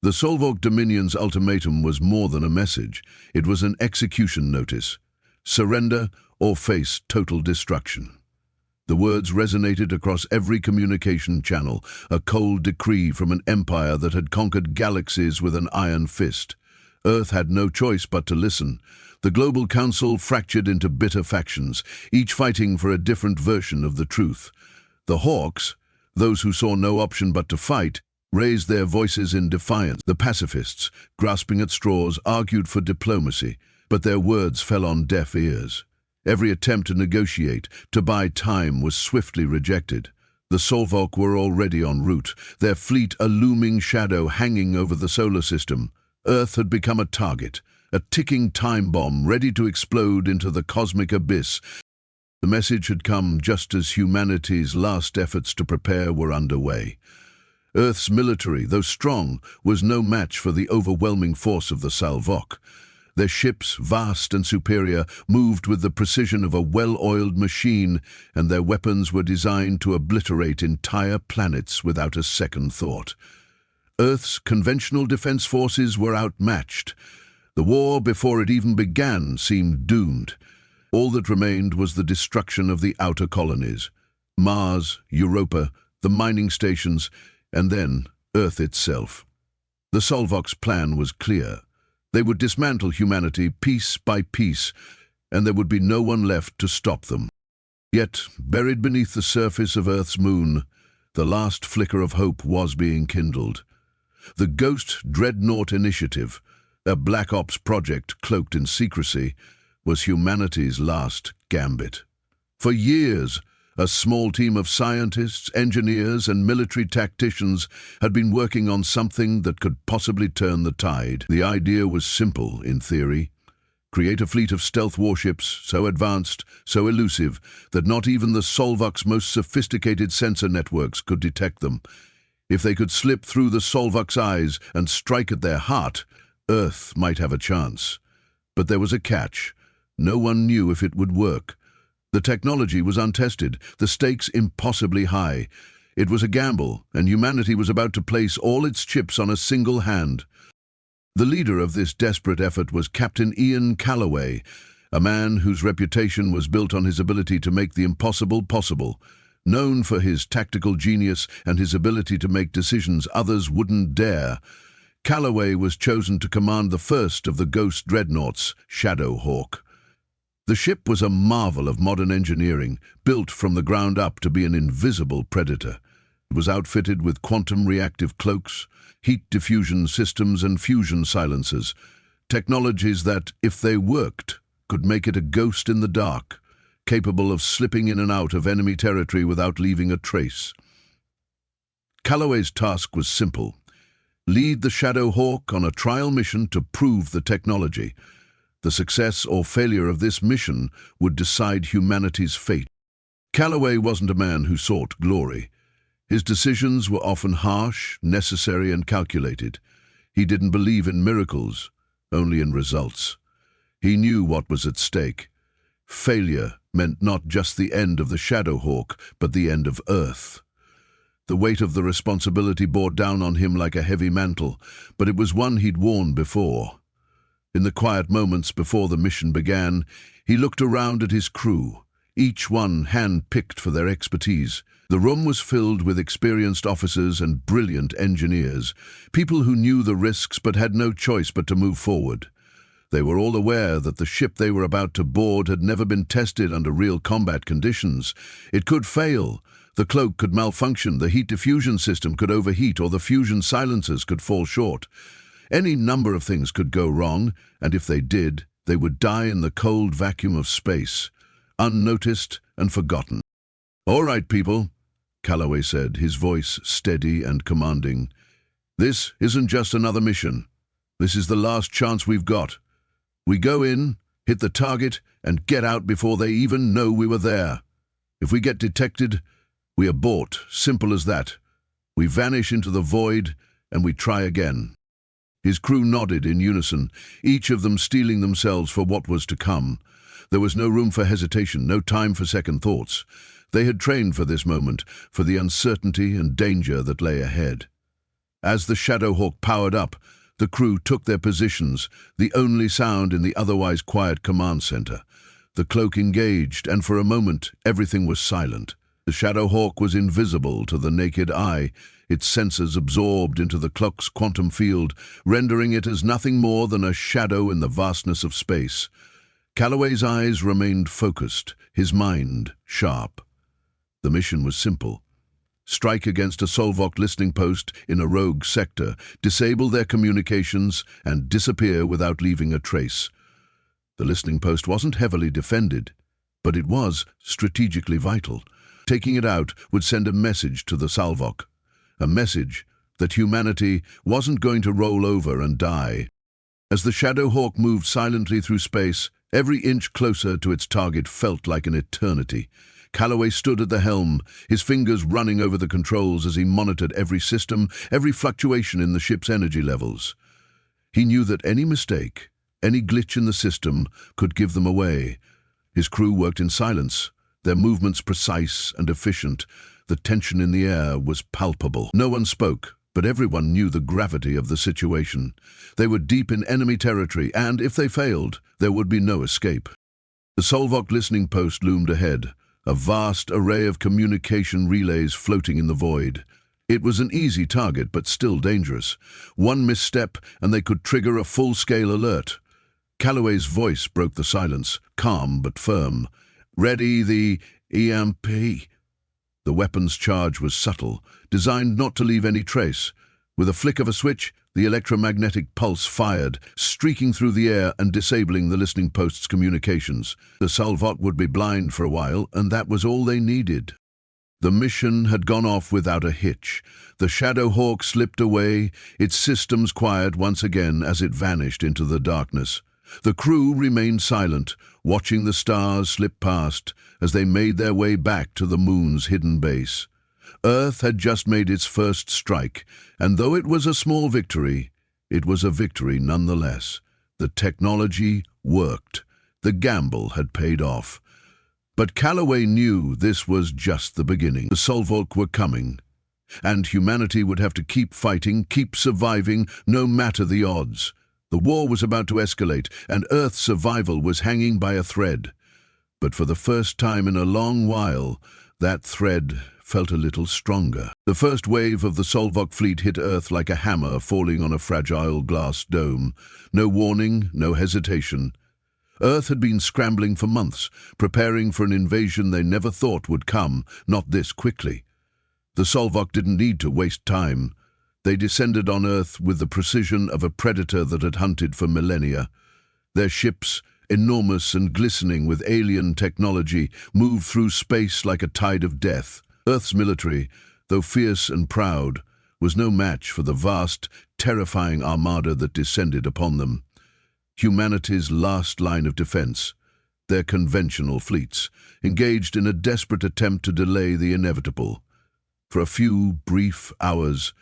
The Solvok Dominion's ultimatum was more than a message. It was an execution notice. Surrender or face total destruction. The words resonated across every communication channel, a cold decree from an empire that had conquered galaxies with an iron fist. Earth had no choice but to listen. The Global Council fractured into bitter factions, each fighting for a different version of the truth. The Hawks, those who saw no option but to fight, raised their voices in defiance. The pacifists, grasping at straws, argued for diplomacy, but their words fell on deaf ears. Every attempt to negotiate, to buy time, was swiftly rejected. The Solvok were already en route, their fleet a looming shadow hanging over the solar system. Earth had become a target, a ticking time bomb ready to explode into the cosmic abyss. The message had come just as humanity's last efforts to prepare were underway. Earth's military, though strong, was no match for the overwhelming force of the Solvok. Their ships, vast and superior, moved with the precision of a well-oiled machine, and their weapons were designed to obliterate entire planets without a second thought. Earth's conventional defense forces were outmatched. The war, before it even began, seemed doomed. All that remained was the destruction of the outer colonies. Mars, Europa, the mining stations, and then Earth itself. The Solvok's plan was clear. They would dismantle humanity piece by piece, and there would be no one left to stop them. Yet, buried beneath the surface of Earth's moon, the last flicker of hope was being kindled. The Ghost Dreadnought Initiative, a Black Ops project cloaked in secrecy, was humanity's last gambit. For years, a small team of scientists, engineers, and military tacticians had been working on something that could possibly turn the tide. The idea was simple, in theory. Create a fleet of stealth warships, so advanced, so elusive, that not even the Solvok's most sophisticated sensor networks could detect them. If they could slip through the Solvok's eyes and strike at their heart, Earth might have a chance. But there was a catch. No one knew if it would work. The technology was untested, the stakes impossibly high. It was a gamble, and humanity was about to place all its chips on a single hand. The leader of this desperate effort was Captain Ian Calloway, a man whose reputation was built on his ability to make the impossible possible. Known for his tactical genius and his ability to make decisions others wouldn't dare, Calloway was chosen to command the first of the Ghost Dreadnoughts, Shadowhawk. The ship was a marvel of modern engineering, built from the ground up to be an invisible predator. It was outfitted with quantum-reactive cloaks, heat diffusion systems, and fusion silencers, technologies that, if they worked, could make it a ghost in the dark, capable of slipping in and out of enemy territory without leaving a trace. Calloway's task was simple: lead the Shadowhawk on a trial mission to prove the technology. The success or failure of this mission would decide humanity's fate. Calloway wasn't a man who sought glory. His decisions were often harsh, necessary, and calculated. He didn't believe in miracles, only in results. He knew what was at stake. Failure meant not just the end of the Shadowhawk, but the end of Earth. The weight of the responsibility bore down on him like a heavy mantle, but it was one he'd worn before. In the quiet moments before the mission began, he looked around at his crew, each one hand-picked for their expertise. The room was filled with experienced officers and brilliant engineers, people who knew the risks but had no choice but to move forward. They were all aware that the ship they were about to board had never been tested under real combat conditions. It could fail. The cloak could malfunction, the heat diffusion system could overheat, or the fusion silencers could fall short. Any number of things could go wrong, and if they did, they would die in the cold vacuum of space, unnoticed and forgotten. "All right, people," Calloway said, his voice steady and commanding. "This isn't just another mission. This is the last chance we've got. We go in, hit the target, and get out before they even know we were there. If we get detected, we abort, simple as that. We vanish into the void, and we try again." His crew nodded in unison, each of them steeling themselves for what was to come. There was no room for hesitation, no time for second thoughts. They had trained for this moment, for the uncertainty and danger that lay ahead. As the Shadowhawk powered up, the crew took their positions, the only sound in the otherwise quiet command center. The cloak engaged, and for a moment, everything was silent. The Shadowhawk was invisible to the naked eye, its sensors absorbed into the cloak's quantum field, rendering it as nothing more than a shadow in the vastness of space. Calloway's eyes remained focused, his mind sharp. The mission was simple. Strike against a Solvok listening post in a rogue sector, disable their communications, and disappear without leaving a trace. The listening post wasn't heavily defended, but it was strategically vital. Taking it out would send a message to the Solvok, a message that humanity wasn't going to roll over and die. As the Shadowhawk moved silently through space, every inch closer to its target felt like an eternity. Calloway stood at the helm, his fingers running over the controls as he monitored every system, every fluctuation in the ship's energy levels. He knew that any mistake, any glitch in the system, could give them away. His crew worked in silence, their movements precise and efficient. The tension in the air was palpable. No one spoke, but everyone knew the gravity of the situation. They were deep in enemy territory, and if they failed, there would be no escape. The Solvok listening post loomed ahead, a vast array of communication relays floating in the void. It was an easy target, but still dangerous. One misstep, and they could trigger a full-scale alert. Calloway's voice broke the silence, calm but firm. "Ready the EMP." The weapon's charge was subtle, designed not to leave any trace. With a flick of a switch, the electromagnetic pulse fired, streaking through the air and disabling the listening post's communications. The Solvok would be blind for a while, and that was all they needed. The mission had gone off without a hitch. The Shadowhawk slipped away, its systems quiet once again as it vanished into the darkness. The crew remained silent, watching the stars slip past as they made their way back to the moon's hidden base. Earth had just made its first strike, and though it was a small victory, it was a victory nonetheless. The technology worked. The gamble had paid off. But Calloway knew this was just the beginning. The Solvok were coming, and humanity would have to keep fighting, keep surviving, no matter the odds. The war was about to escalate, and Earth's survival was hanging by a thread. But for the first time in a long while, that thread felt a little stronger. The first wave of the Solvok fleet hit Earth like a hammer falling on a fragile glass dome. No warning, no hesitation. Earth had been scrambling for months, preparing for an invasion they never thought would come, not this quickly. The Solvok didn't need to waste time. They descended on Earth with the precision of a predator that had hunted for millennia. Their ships, enormous and glistening with alien technology, moved through space like a tide of death. Earth's military, though fierce and proud, was no match for the vast, terrifying armada that descended upon them. Humanity's last line of defense, their conventional fleets, engaged in a desperate attempt to delay the inevitable. For a few brief hours,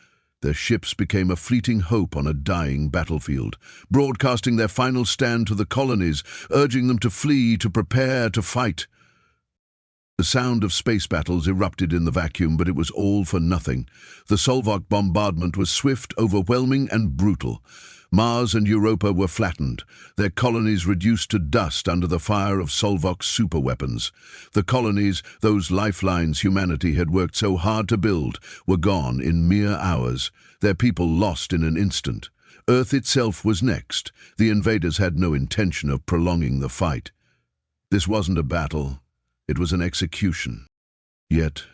their ships became a fleeting hope on a dying battlefield, broadcasting their final stand to the colonies, urging them to flee, to prepare, to fight. The sound of space battles erupted in the vacuum, but it was all for nothing. The Solvok bombardment was swift, overwhelming, and brutal. Mars and Europa were flattened, their colonies reduced to dust under the fire of Solvok's superweapons. The colonies, those lifelines humanity had worked so hard to build, were gone in mere hours, their people lost in an instant. Earth itself was next. The invaders had no intention of prolonging the fight. This wasn't a battle. It was an execution. Yet,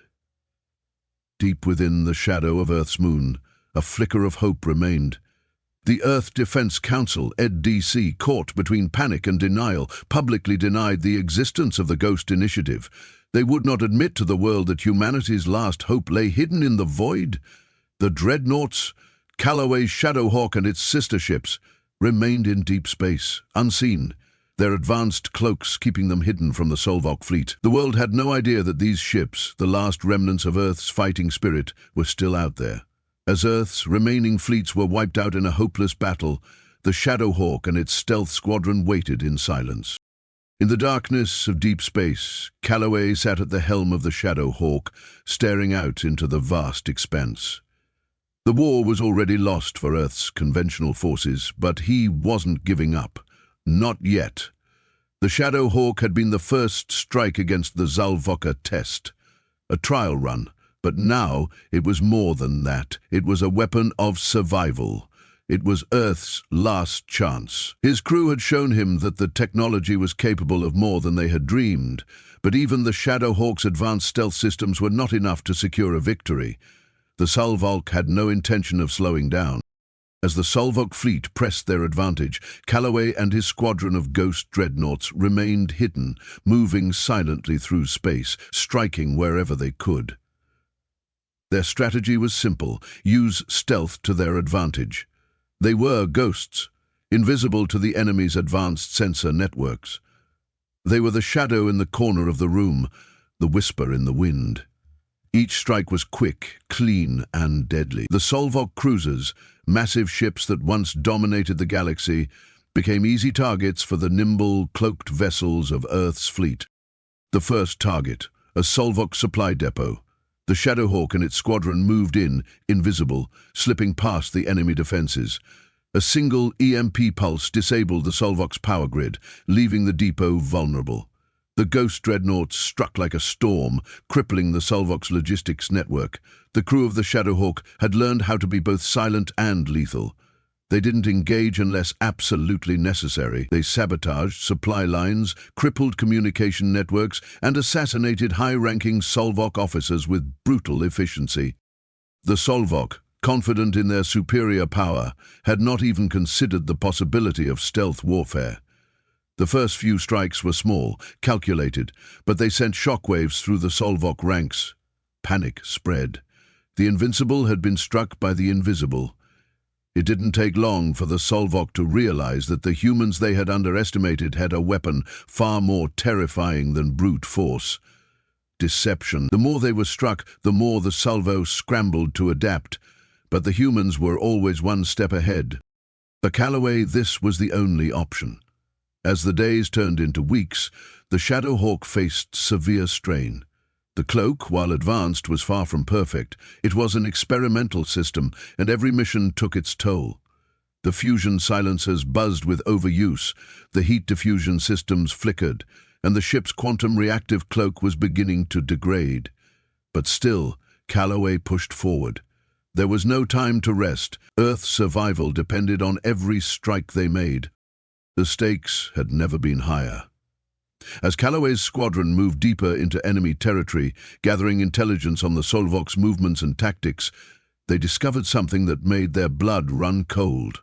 deep within the shadow of Earth's moon, a flicker of hope remained. The Earth Defense Council, EDC, caught between panic and denial, publicly denied the existence of the Ghost Initiative. They would not admit to the world that humanity's last hope lay hidden in the void. The Dreadnoughts, Calloway's Shadowhawk and its sister ships, remained in deep space, unseen, their advanced cloaks keeping them hidden from the Solvok fleet. The world had no idea that these ships, the last remnants of Earth's fighting spirit, were still out there. As Earth's remaining fleets were wiped out in a hopeless battle, the Shadowhawk and its stealth squadron waited in silence. In the darkness of deep space, Calloway sat at the helm of the Shadowhawk, staring out into the vast expanse. The war was already lost for Earth's conventional forces, but he wasn't giving up. Not yet. The Shadow Hawk had been the first strike against the Zalvoka test. A trial run, but now it was more than that. It was a weapon of survival. It was Earth's last chance. His crew had shown him that the technology was capable of more than they had dreamed, but even the Shadow Hawk's advanced stealth systems were not enough to secure a victory. The Zalvok had no intention of slowing down. As the Zalvok fleet pressed their advantage, Calloway and his squadron of ghost dreadnoughts remained hidden, moving silently through space, striking wherever they could. Their strategy was simple: use stealth to their advantage. They were ghosts, invisible to the enemy's advanced sensor networks. They were the shadow in the corner of the room, the whisper in the wind. Each strike was quick, clean, and deadly. The Zalvok cruisers, massive ships that once dominated the galaxy, became easy targets for the nimble, cloaked vessels of Earth's fleet. The first target, a Zalvok supply depot. The Shadowhawk and its squadron moved in, invisible, slipping past the enemy defenses. A single EMP pulse disabled the Zalvok's power grid, leaving the depot vulnerable. The ghost dreadnoughts struck like a storm, crippling the Zalvok's logistics network. The crew of the Shadowhawk had learned how to be both silent and lethal. They didn't engage unless absolutely necessary. They sabotaged supply lines, crippled communication networks, and assassinated high-ranking Zalvok officers with brutal efficiency. The Zalvok, confident in their superior power, had not even considered the possibility of stealth warfare. The first few strikes were small, calculated, but they sent shockwaves through the Zalvok ranks. Panic spread. The invincible had been struck by the invisible. It didn't take long for the Zalvok to realize that the humans they had underestimated had a weapon far more terrifying than brute force. Deception. The more they were struck, the more the salvo scrambled to adapt, but the humans were always one step ahead. For Calloway, this was the only option. As the days turned into weeks, the Shadowhawk faced severe strain. The cloak, while advanced, was far from perfect. It was an experimental system, and every mission took its toll. The fusion silencers buzzed with overuse, the heat diffusion systems flickered, and the ship's quantum reactive cloak was beginning to degrade. But still, Calloway pushed forward. There was no time to rest. Earth's survival depended on every strike they made. The stakes had never been higher. As Calloway's squadron moved deeper into enemy territory, gathering intelligence on the Zalvok's movements and tactics, they discovered something that made their blood run cold.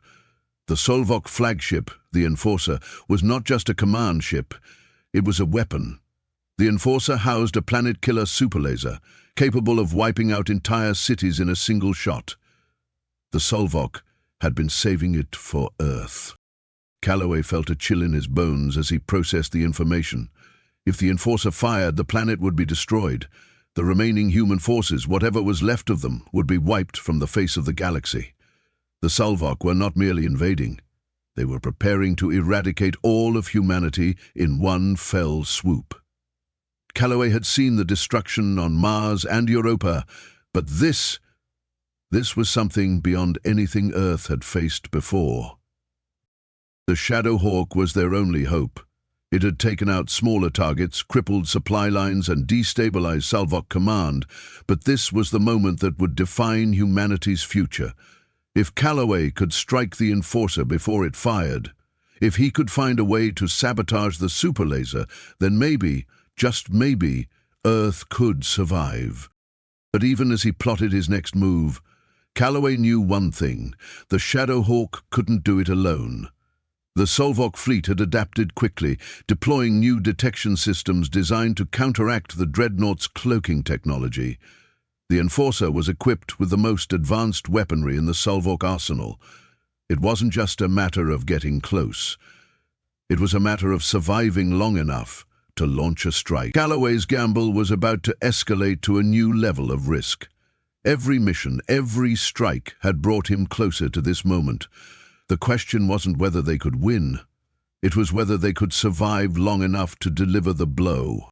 The Zalvok flagship, the Enforcer, was not just a command ship, it was a weapon. The Enforcer housed a planet-killer superlaser, capable of wiping out entire cities in a single shot. The Zalvok had been saving it for Earth. Calloway felt a chill in his bones as he processed the information. If the Enforcer fired, the planet would be destroyed. The remaining human forces, whatever was left of them, would be wiped from the face of the galaxy. The Zalvok were not merely invading. They were preparing to eradicate all of humanity in one fell swoop. Calloway had seen the destruction on Mars and Europa, but this was something beyond anything Earth had faced before. The Shadowhawk was their only hope. It had taken out smaller targets, crippled supply lines, and destabilized Zalvok command, but this was the moment that would define humanity's future. If Calloway could strike the Enforcer before it fired, if he could find a way to sabotage the superlaser, then maybe, just maybe, Earth could survive. But even as he plotted his next move, Calloway knew one thing: the Shadowhawk couldn't do it alone. The Zalvok fleet had adapted quickly, deploying new detection systems designed to counteract the Dreadnoughts' cloaking technology. The Enforcer was equipped with the most advanced weaponry in the Zalvok arsenal. It wasn't just a matter of getting close. It was a matter of surviving long enough to launch a strike. Calloway's gamble was about to escalate to a new level of risk. Every mission, every strike had brought him closer to this moment. The question wasn't whether they could win. It was whether they could survive long enough to deliver the blow.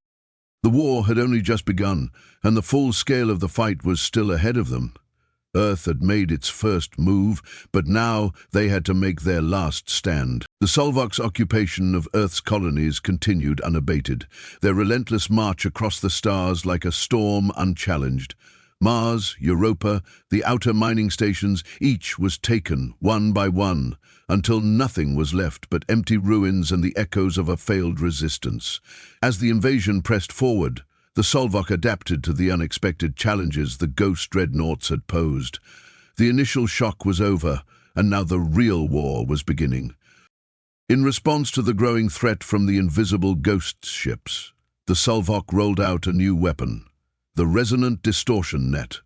The war had only just begun, and the full scale of the fight was still ahead of them. Earth had made its first move, but now they had to make their last stand. The Solvok's occupation of Earth's colonies continued unabated, their relentless march across the stars like a storm unchallenged. Mars, Europa, the outer mining stations, each was taken, one by one, until nothing was left but empty ruins and the echoes of a failed resistance. As the invasion pressed forward, the Solvok adapted to the unexpected challenges the ghost dreadnoughts had posed. The initial shock was over, and now the real war was beginning. In response to the growing threat from the invisible ghost ships, the Solvok rolled out a new weapon, the resonant distortion net,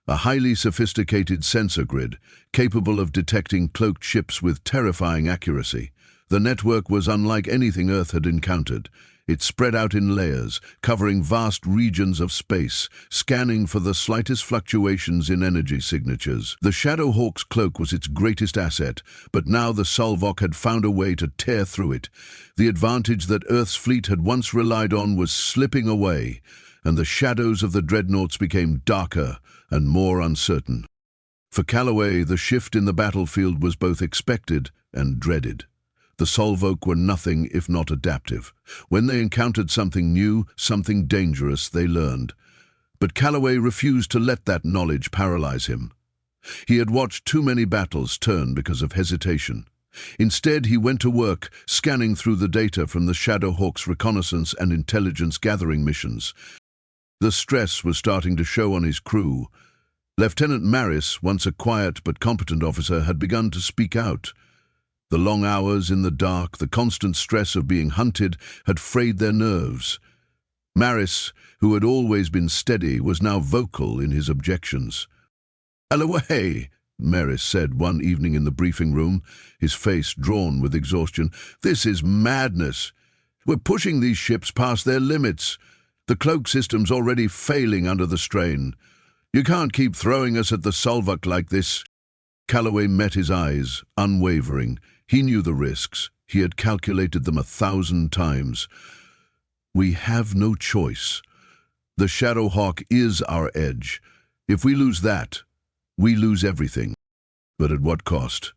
a highly sophisticated sensor grid capable of detecting cloaked ships with terrifying accuracy. The network was unlike anything Earth had encountered. It spread out in layers, covering vast regions of space, scanning for the slightest fluctuations in energy signatures. The Shadowhawk's cloak was its greatest asset, but now the Solvok had found a way to tear through it. The advantage that Earth's fleet had once relied on was slipping away, and the shadows of the dreadnoughts became darker and more uncertain. For Calloway, the shift in the battlefield was both expected and dreaded. The Solvok were nothing if not adaptive. When they encountered something new, something dangerous, they learned. But Calloway refused to let that knowledge paralyze him. He had watched too many battles turn because of hesitation. Instead, he went to work, scanning through the data from the Shadowhawk's reconnaissance and intelligence-gathering missions. The stress was starting to show on his crew. Lieutenant Maris, once a quiet but competent officer, had begun to speak out. The long hours in the dark, the constant stress of being hunted, had frayed their nerves. Maris, who had always been steady, was now vocal in his objections. "Calloway," Maris said one evening in the briefing room, his face drawn with exhaustion, "this is madness. We're pushing these ships past their limits. The cloak system's already failing under the strain. You can't keep throwing us at the Solvok like this." Calloway met his eyes, unwavering. He knew the risks. He had calculated them 1,000 times. "We have no choice. The Shadowhawk is our edge. If we lose that, we lose everything. But at what cost?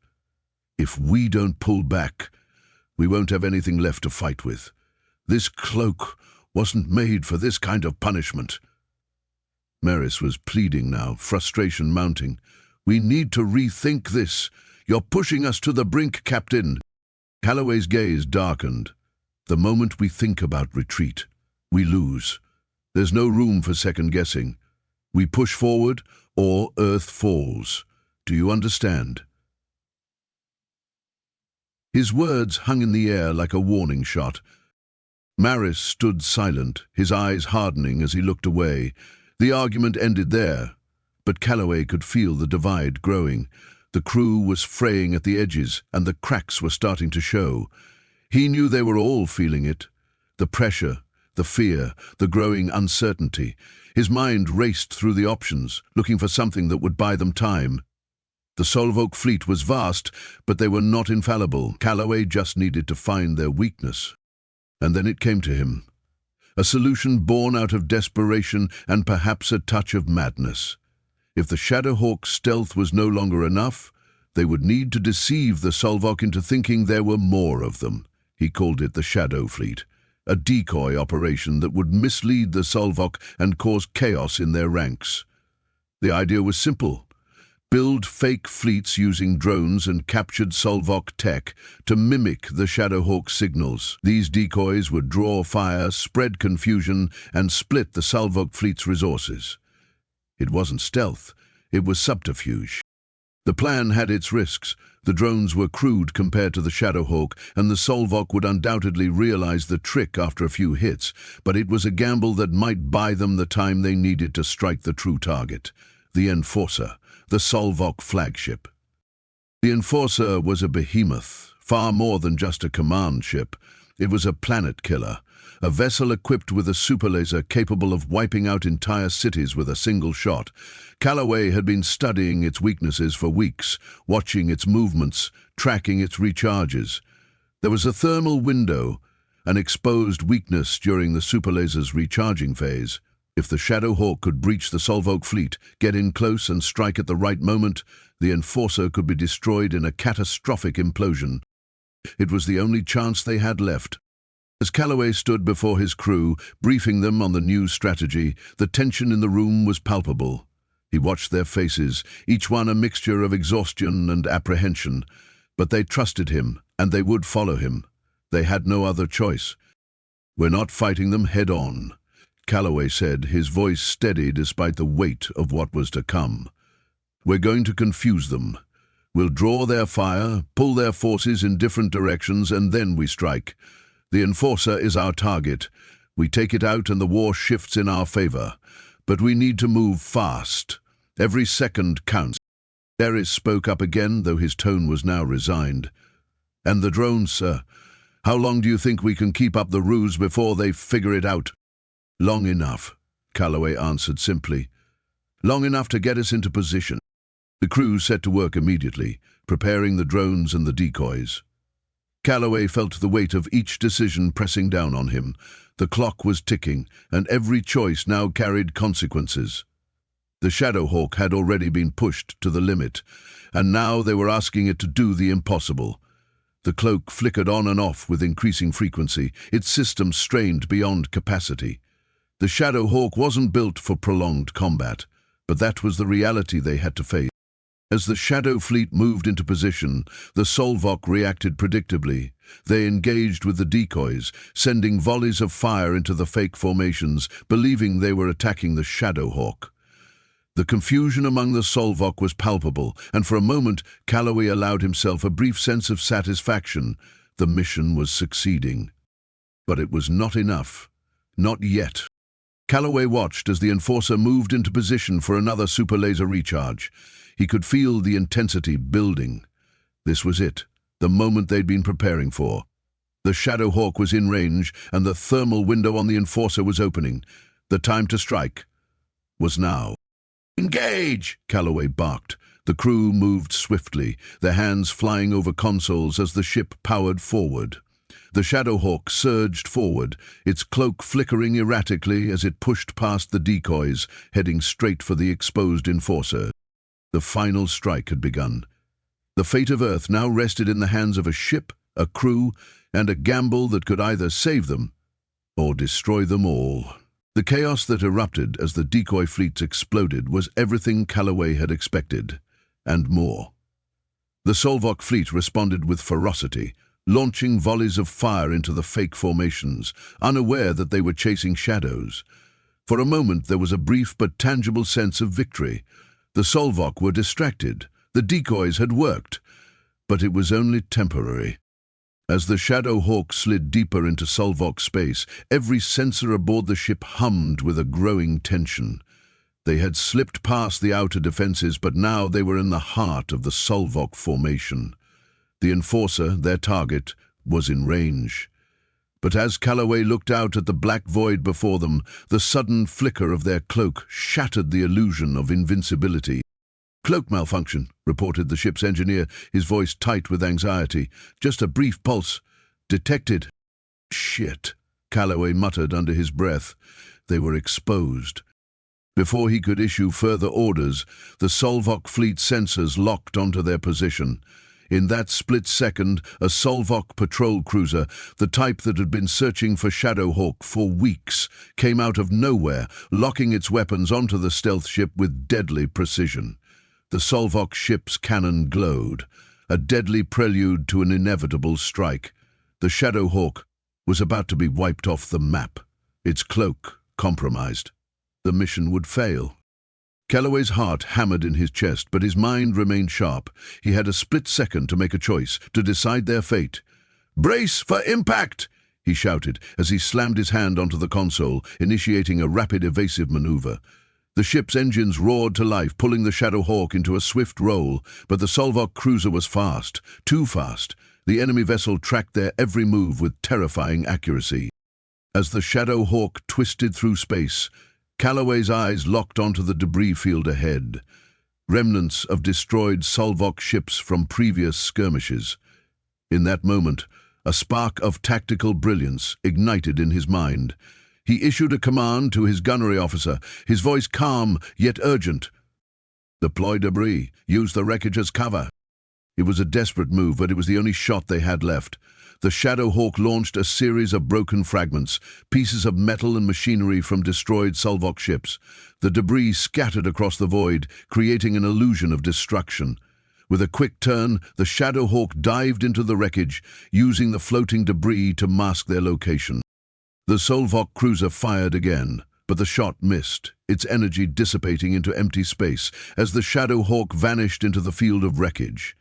If we don't pull back, we won't have anything left to fight with. This cloak wasn't made for this kind of punishment." Maris was pleading now, frustration mounting. "We need to rethink this. You're pushing us to the brink, Captain." Calloway's gaze darkened. "The moment we think about retreat, we lose. There's no room for second-guessing. We push forward, or Earth falls. Do you understand?" His words hung in the air like a warning shot. Maris stood silent, his eyes hardening as he looked away. The argument ended there, but Calloway could feel the divide growing. The crew was fraying at the edges, and the cracks were starting to show. He knew they were all feeling it. The pressure, the fear, the growing uncertainty. His mind raced through the options, looking for something that would buy them time. The Solvok fleet was vast, but they were not infallible. Calloway just needed to find their weakness. And then it came to him. A solution born out of desperation and perhaps a touch of madness. If the Shadowhawk's stealth was no longer enough, they would need to deceive the Solvok into thinking there were more of them. He called it the Shadow Fleet, a decoy operation that would mislead the Solvok and cause chaos in their ranks. The idea was simple. Build fake fleets using drones and captured Solvok tech to mimic the Shadowhawk's signals. These decoys would draw fire, spread confusion, and split the Solvok fleet's resources. It wasn't stealth, it was subterfuge. The plan had its risks. The drones were crude compared to the Shadowhawk, and the Solvok would undoubtedly realize the trick after a few hits, but it was a gamble that might buy them the time they needed to strike the true target, the Enforcer, the Solvok flagship. The Enforcer was a behemoth, far more than just a command ship. It was a planet killer, a vessel equipped with a superlaser capable of wiping out entire cities with a single shot. Calloway had been studying its weaknesses for weeks, watching its movements, tracking its recharges. There was a thermal window, an exposed weakness during the superlaser's recharging phase. If the Shadowhawk could breach the Solvok fleet, get in close and strike at the right moment, the Enforcer could be destroyed in a catastrophic implosion. It was the only chance they had left. As Calloway stood before his crew, briefing them on the new strategy, the tension in the room was palpable. He watched their faces, each one a mixture of exhaustion and apprehension. But they trusted him, and they would follow him. They had no other choice. "We're not fighting them head-on," Calloway said, his voice steady despite the weight of what was to come. "We're going to confuse them. We'll draw their fire, pull their forces in different directions, and then we strike. The Enforcer is our target. We take it out and the war shifts in our favor. But we need to move fast. Every second counts." Eris spoke up again, though his tone was now resigned. "And the drones, sir? How long do you think we can keep up the ruse before they figure it out?" "Long enough," Calloway answered simply. "Long enough to get us into position." The crew set to work immediately, preparing the drones and the decoys. Calloway felt the weight of each decision pressing down on him. The clock was ticking, and every choice now carried consequences. The Shadowhawk had already been pushed to the limit, and now they were asking it to do the impossible. The cloak flickered on and off with increasing frequency, its systems strained beyond capacity. The Shadowhawk wasn't built for prolonged combat, but that was the reality they had to face. As the Shadow Fleet moved into position, the Solvok reacted predictably. They engaged with the decoys, sending volleys of fire into the fake formations, believing they were attacking the Shadowhawk. The confusion among the Solvok was palpable, and for a moment Calloway allowed himself a brief sense of satisfaction. The mission was succeeding. But it was not enough. Not yet. Calloway watched as the Enforcer moved into position for another superlaser recharge. He could feel the intensity building. This was it, the moment they'd been preparing for. The Shadowhawk was in range, and the thermal window on the Enforcer was opening. The time to strike was now. "Engage!" Calloway barked. The crew moved swiftly, their hands flying over consoles as the ship powered forward. The Shadowhawk surged forward, its cloak flickering erratically as it pushed past the decoys, heading straight for the exposed Enforcer. The final strike had begun. The fate of Earth now rested in the hands of a ship, a crew, and a gamble that could either save them or destroy them all. The chaos that erupted as the decoy fleets exploded was everything Calloway had expected, and more. The Solvok fleet responded with ferocity, launching volleys of fire into the fake formations, unaware that they were chasing shadows. For a moment there was a brief but tangible sense of victory. The Solvok were distracted. The decoys had worked. But it was only temporary. As the Shadowhawk slid deeper into Solvok space, every sensor aboard the ship hummed with a growing tension. They had slipped past the outer defenses, but now they were in the heart of the Solvok formation. The Enforcer, their target, was in range. But as Calloway looked out at the black void before them, the sudden flicker of their cloak shattered the illusion of invincibility. "Cloak malfunction," reported the ship's engineer, his voice tight with anxiety. "Just a brief pulse. Detected." "Shit," Calloway muttered under his breath. They were exposed. Before he could issue further orders, the Solvok fleet sensors locked onto their position. In that split second, a Solvok patrol cruiser, the type that had been searching for Shadowhawk for weeks, came out of nowhere, locking its weapons onto the stealth ship with deadly precision. The Solvok ship's cannon glowed, a deadly prelude to an inevitable strike. The Shadowhawk was about to be wiped off the map, its cloak compromised. The mission would fail. Calloway's heart hammered in his chest, but his mind remained sharp. He had a split second to make a choice, to decide their fate. "Brace for impact!" he shouted as he slammed his hand onto the console, initiating a rapid evasive maneuver. The ship's engines roared to life, pulling the Shadowhawk into a swift roll, but the Solvok cruiser was fast, too fast. The enemy vessel tracked their every move with terrifying accuracy. As the Shadowhawk twisted through space, Calloway's eyes locked onto the debris field ahead, remnants of destroyed Solvok ships from previous skirmishes. In that moment, a spark of tactical brilliance ignited in his mind. He issued a command to his gunnery officer, his voice calm yet urgent. "Deploy debris. Use the wreckage as cover." It was a desperate move, but it was the only shot they had left. The Shadowhawk launched a series of broken fragments, pieces of metal and machinery from destroyed Solvok ships. The debris scattered across the void, creating an illusion of destruction. With a quick turn, the Shadowhawk dived into the wreckage, using the floating debris to mask their location. The Solvok cruiser fired again, but the shot missed, its energy dissipating into empty space as the Shadowhawk vanished into the field of wreckage.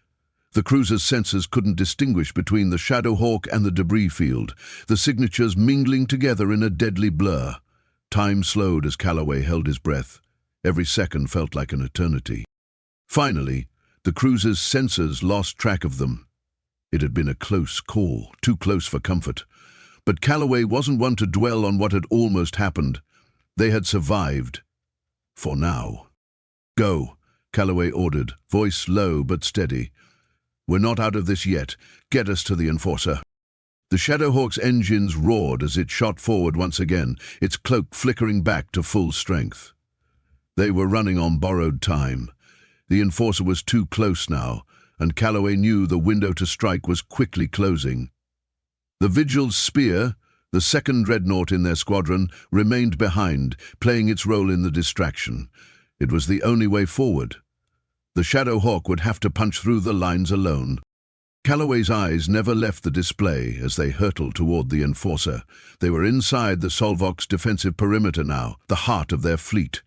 The cruiser's sensors couldn't distinguish between the Shadowhawk and the debris field, the signatures mingling together in a deadly blur. Time slowed as Calloway held his breath. Every second felt like an eternity. Finally, the cruiser's sensors lost track of them. It had been a close call, too close for comfort. But Calloway wasn't one to dwell on what had almost happened. They had survived. For now. "Go," Calloway ordered, voice low but steady. "We're not out of this yet. Get us to the Enforcer." The Shadowhawk's engines roared as it shot forward once again, its cloak flickering back to full strength. They were running on borrowed time. The Enforcer was too close now, and Calloway knew the window to strike was quickly closing. The Vigil's spear, the second dreadnought in their squadron, remained behind, playing its role in the distraction. It was the only way forward. The Shadowhawk would have to punch through the lines alone. Calloway's eyes never left the display as they hurtled toward the Enforcer. They were inside the Solvok's defensive perimeter now, the heart of their fleet.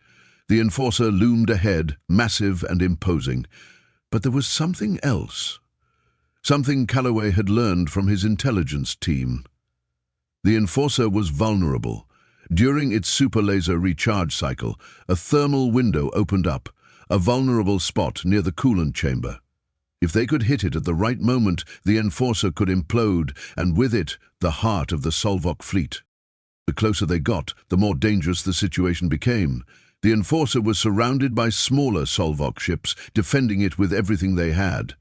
The Enforcer loomed ahead, massive and imposing. But there was something else. Something Calloway had learned from his intelligence team. The Enforcer was vulnerable. During its super laser recharge cycle, a thermal window opened up, a vulnerable spot near the coolant chamber. If they could hit it at the right moment, the Enforcer could implode, and with it, the heart of the Solvok fleet. The closer they got, the more dangerous the situation became. The Enforcer was surrounded by smaller Solvok ships, defending it with everything they had.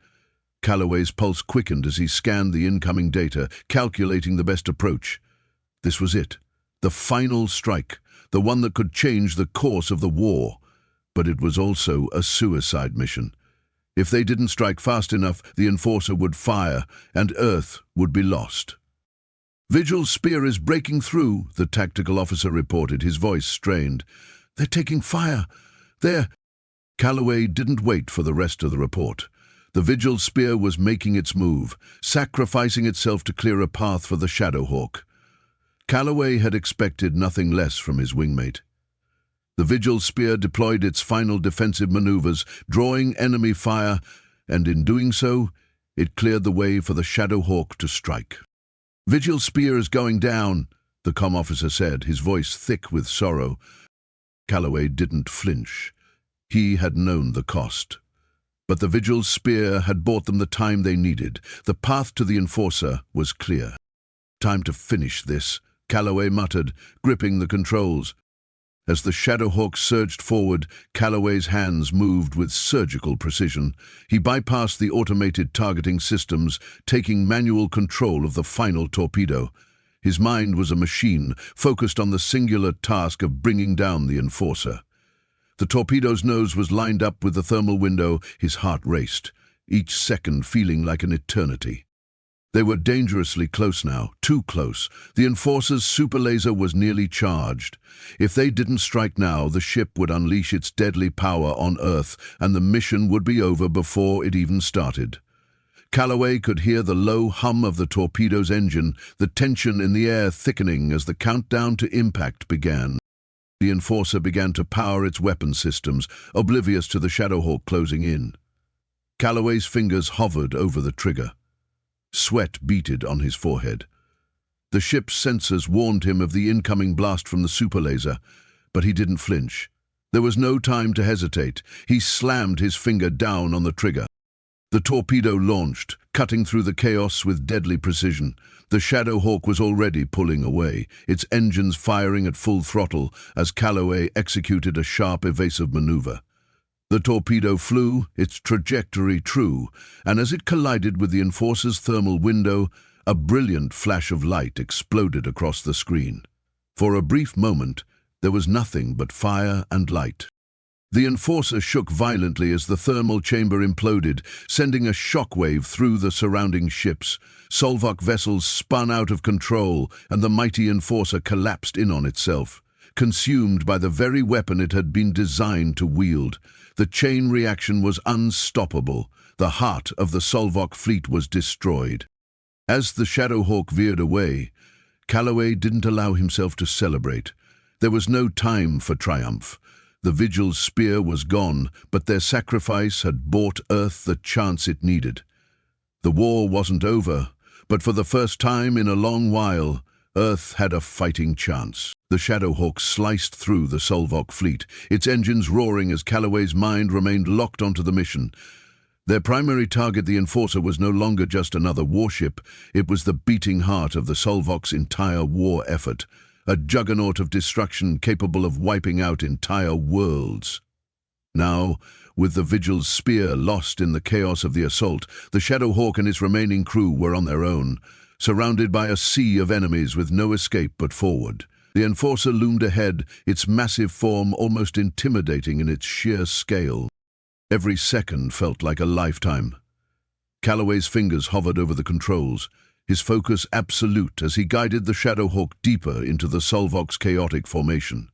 Calloway's pulse quickened as he scanned the incoming data, calculating the best approach. This was it, the final strike, the one that could change the course of the war. But it was also a suicide mission. If they didn't strike fast enough, the Enforcer would fire, and Earth would be lost. "Vigil's spear is breaking through," the tactical officer reported, his voice strained. "They're taking fire. They're—" Calloway didn't wait for the rest of the report. The Vigil's spear was making its move, sacrificing itself to clear a path for the Shadowhawk. Calloway had expected nothing less from his wingmate. The Vigil's spear deployed its final defensive maneuvers, drawing enemy fire, and in doing so, it cleared the way for the Shadowhawk to strike. "Vigil's spear is going down," the comm officer said, his voice thick with sorrow. Calloway didn't flinch. He had known the cost. But the Vigil's spear had bought them the time they needed. The path to the Enforcer was clear. "Time to finish this," Calloway muttered, gripping the controls. As the Shadowhawk surged forward, Calloway's hands moved with surgical precision. He bypassed the automated targeting systems, taking manual control of the final torpedo. His mind was a machine, focused on the singular task of bringing down the Enforcer. The torpedo's nose was lined up with the thermal window. His heart raced, each second feeling like an eternity. They were dangerously close now, too close. The Enforcer's super laser was nearly charged. If they didn't strike now, the ship would unleash its deadly power on Earth, and the mission would be over before it even started. Calloway could hear the low hum of the torpedo's engine, the tension in the air thickening as the countdown to impact began. The Enforcer began to power its weapon systems, oblivious to the Shadowhawk closing in. Calloway's fingers hovered over the trigger. Sweat beaded on his forehead. The ship's sensors warned him of the incoming blast from the super laser, but he didn't flinch. There was no time to hesitate. He slammed his finger down on the trigger. The torpedo launched, cutting through the chaos with deadly precision. The Shadowhawk was already pulling away, its engines firing at full throttle as Calloway executed a sharp, evasive maneuver. The torpedo flew, its trajectory true, and as it collided with the Enforcer's thermal window, a brilliant flash of light exploded across the screen. For a brief moment, there was nothing but fire and light. The Enforcer shook violently as the thermal chamber imploded, sending a shockwave through the surrounding ships. Solvok vessels spun out of control, and the mighty Enforcer collapsed in on itself, consumed by the very weapon it had been designed to wield. The chain reaction was unstoppable. The heart of the Solvok fleet was destroyed. As the Shadowhawk veered away, Calloway didn't allow himself to celebrate. There was no time for triumph. The Vigil's spear was gone, but their sacrifice had bought Earth the chance it needed. The war wasn't over, but for the first time in a long while, Earth had a fighting chance. The Shadowhawk sliced through the Solvok fleet, its engines roaring as Calloway's mind remained locked onto the mission. Their primary target, the Enforcer, was no longer just another warship. It was the beating heart of the Solvok's entire war effort, a juggernaut of destruction capable of wiping out entire worlds. Now, with the Vigil's spear lost in the chaos of the assault, the Shadowhawk and its remaining crew were on their own, surrounded by a sea of enemies with no escape but forward. The Enforcer loomed ahead, its massive form almost intimidating in its sheer scale. Every second felt like a lifetime. Calloway's fingers hovered over the controls, his focus absolute as he guided the Shadowhawk deeper into the Solvok's chaotic formation.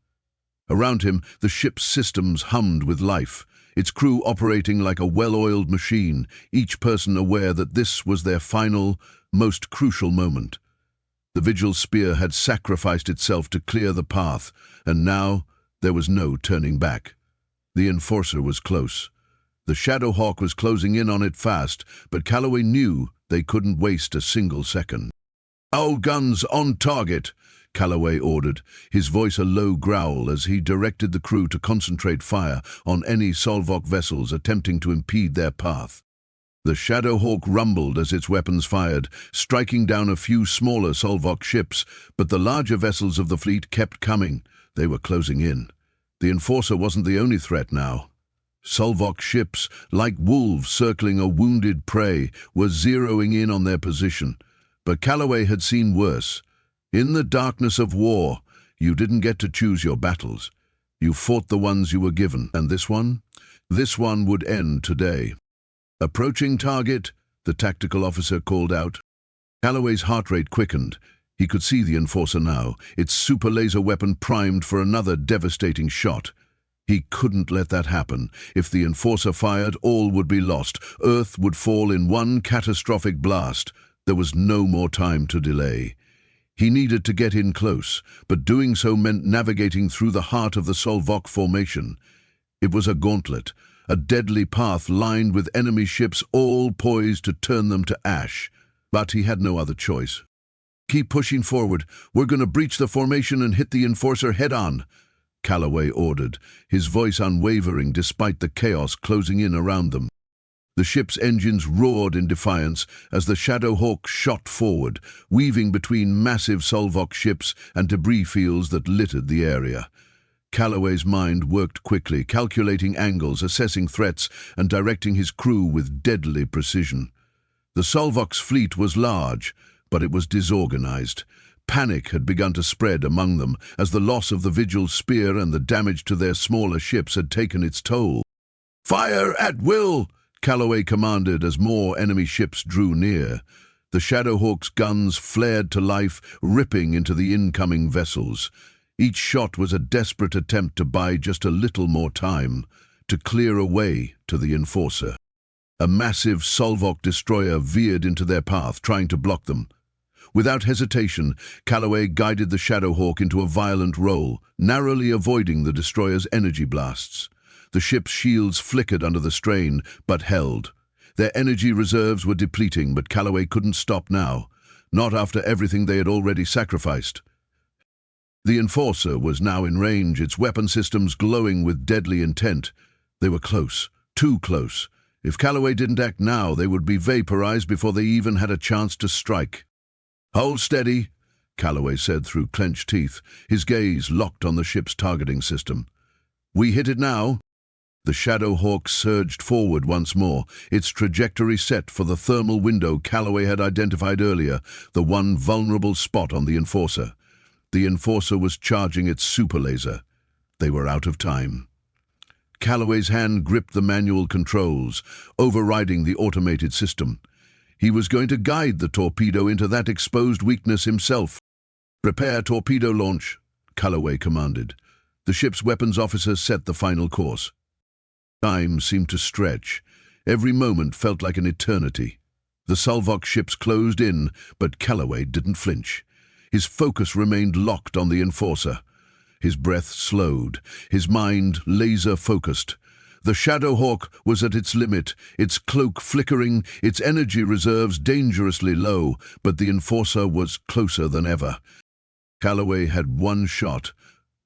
Around him, the ship's systems hummed with life, its crew operating like a well-oiled machine, each person aware that this was their final, most crucial moment. The Vigil's spear had sacrificed itself to clear the path, and now there was no turning back. The Enforcer was close. The Shadowhawk was closing in on it fast, but Calloway knew they couldn't waste a single second. "All guns on target," Calloway ordered, his voice a low growl as he directed the crew to concentrate fire on any Solvok vessels attempting to impede their path. The Shadowhawk rumbled as its weapons fired, striking down a few smaller Solvok ships, but the larger vessels of the fleet kept coming. They were closing in. The Enforcer wasn't the only threat now. Solvok ships, like wolves circling a wounded prey, were zeroing in on their position. But Calloway had seen worse. In the darkness of war, you didn't get to choose your battles. You fought the ones you were given. And this one? This one would end today. "Approaching target," the tactical officer called out. Calloway's heart rate quickened. He could see the Enforcer now, its super laser weapon primed for another devastating shot. He couldn't let that happen. If the Enforcer fired, all would be lost. Earth would fall in one catastrophic blast. There was no more time to delay. He needed to get in close, but doing so meant navigating through the heart of the Solvok formation. It was a gauntlet, a deadly path lined with enemy ships all poised to turn them to ash. But he had no other choice. "Keep pushing forward. We're going to breach the formation and hit the Enforcer head-on," Calloway ordered, his voice unwavering despite the chaos closing in around them. The ship's engines roared in defiance as the Shadowhawk shot forward, weaving between massive Solvok ships and debris fields that littered the area. Calloway's mind worked quickly, calculating angles, assessing threats, and directing his crew with deadly precision. The Solvok's fleet was large, but it was disorganized. Panic had begun to spread among them as the loss of the Vigil's spear and the damage to their smaller ships had taken its toll. "Fire at will!" Calloway commanded as more enemy ships drew near. The Shadowhawk's guns flared to life, ripping into the incoming vessels. Each shot was a desperate attempt to buy just a little more time, to clear a way to the Enforcer. A massive Solvok destroyer veered into their path, trying to block them. Without hesitation, Calloway guided the Shadowhawk into a violent roll, narrowly avoiding the destroyer's energy blasts. The ship's shields flickered under the strain, but held. Their energy reserves were depleting, but Calloway couldn't stop now, not after everything they had already sacrificed. The Enforcer was now in range, its weapon systems glowing with deadly intent. They were close, too close. If Calloway didn't act now, they would be vaporized before they even had a chance to strike. "Hold steady," Calloway said through clenched teeth, his gaze locked on the ship's targeting system. "We hit it now." The Shadowhawk surged forward once more, its trajectory set for the thermal window Calloway had identified earlier, the one vulnerable spot on the Enforcer. The Enforcer was charging its super laser. They were out of time. Calloway's hand gripped the manual controls, overriding the automated system. He was going to guide the torpedo into that exposed weakness himself. "Prepare torpedo launch," Calloway commanded. The ship's weapons officer set the final course. Time seemed to stretch. Every moment felt like an eternity. The Solvok ships closed in, but Calloway didn't flinch. His focus remained locked on the Enforcer. His breath slowed, his mind laser-focused. The Shadowhawk was at its limit, its cloak flickering, its energy reserves dangerously low, but the Enforcer was closer than ever. Calloway had one shot,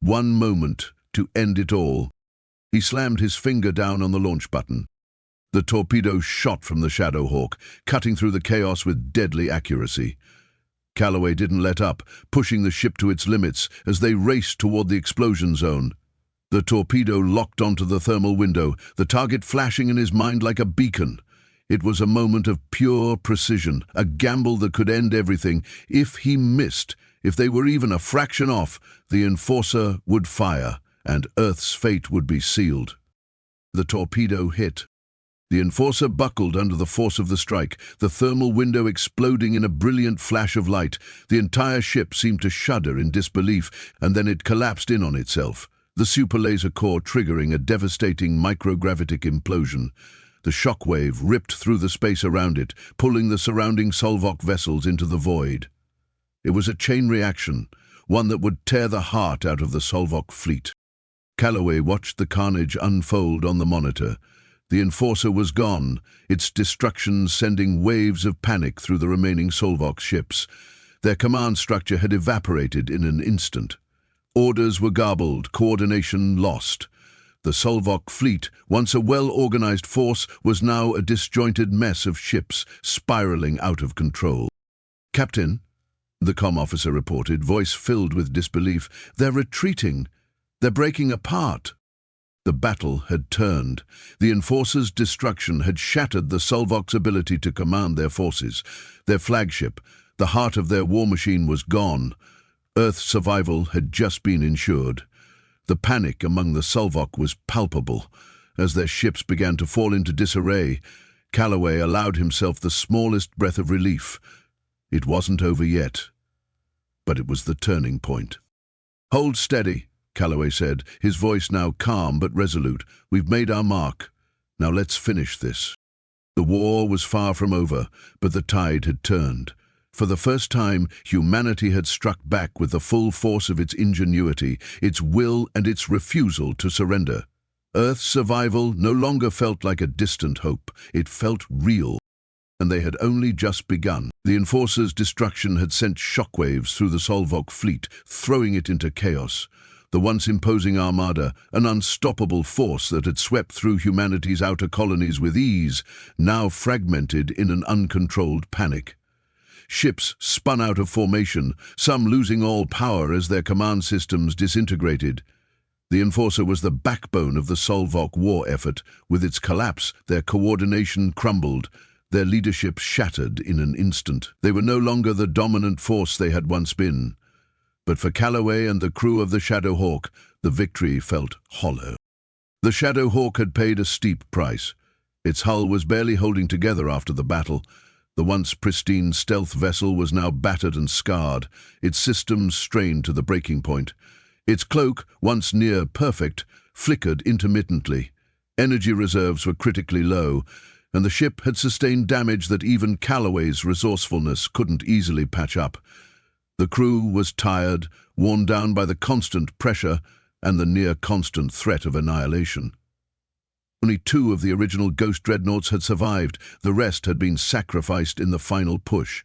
one moment to end it all. He slammed his finger down on the launch button. The torpedo shot from the Shadowhawk, cutting through the chaos with deadly accuracy. Calloway didn't let up, pushing the ship to its limits as they raced toward the explosion zone. The torpedo locked onto the thermal window, the target flashing in his mind like a beacon. It was a moment of pure precision, a gamble that could end everything. If he missed, if they were even a fraction off, the Enforcer would fire, and Earth's fate would be sealed. The torpedo hit. The Enforcer buckled under the force of the strike, the thermal window exploding in a brilliant flash of light. The entire ship seemed to shudder in disbelief, and then it collapsed in on itself, the super laser core triggering a devastating microgravitic implosion. The shockwave ripped through the space around it, pulling the surrounding Solvok vessels into the void. It was a chain reaction, one that would tear the heart out of the Solvok fleet. Calloway watched the carnage unfold on the monitor. The Enforcer was gone, its destruction sending waves of panic through the remaining Solvok ships. Their command structure had evaporated in an instant. Orders were garbled, coordination lost. The Solvok fleet, once a well-organized force, was now a disjointed mess of ships spiraling out of control. "Captain," the comm officer reported, voice filled with disbelief, "they're retreating. They're breaking apart." The battle had turned. The Enforcer's destruction had shattered the Solvok's ability to command their forces. Their flagship, the heart of their war machine, was gone. Earth's survival had just been ensured. The panic among the Solvok was palpable. As their ships began to fall into disarray, Calloway allowed himself the smallest breath of relief. It wasn't over yet, but it was the turning point. "Hold steady," Calloway said, his voice now calm but resolute. "We've made our mark. Now let's finish this." The war was far from over, but the tide had turned. For the first time, humanity had struck back with the full force of its ingenuity, its will and its refusal to surrender. Earth's survival no longer felt like a distant hope. It felt real, and they had only just begun. The Enforcer's destruction had sent shockwaves through the Solvok fleet, throwing it into chaos. The once imposing armada, an unstoppable force that had swept through humanity's outer colonies with ease, now fragmented in an uncontrolled panic. Ships spun out of formation, some losing all power as their command systems disintegrated. The Enforcer was the backbone of the Solvok war effort. With its collapse, their coordination crumbled, their leadership shattered in an instant. They were no longer the dominant force they had once been. But for Calloway and the crew of the Shadowhawk, the victory felt hollow. The Shadowhawk had paid a steep price. Its hull was barely holding together after the battle. The once pristine stealth vessel was now battered and scarred, its systems strained to the breaking point. Its cloak, once near perfect, flickered intermittently. Energy reserves were critically low, and the ship had sustained damage that even Calloway's resourcefulness couldn't easily patch up. The crew was tired, worn down by the constant pressure and the near-constant threat of annihilation. Only 2 of the original Ghost Dreadnoughts had survived. The rest had been sacrificed in the final push.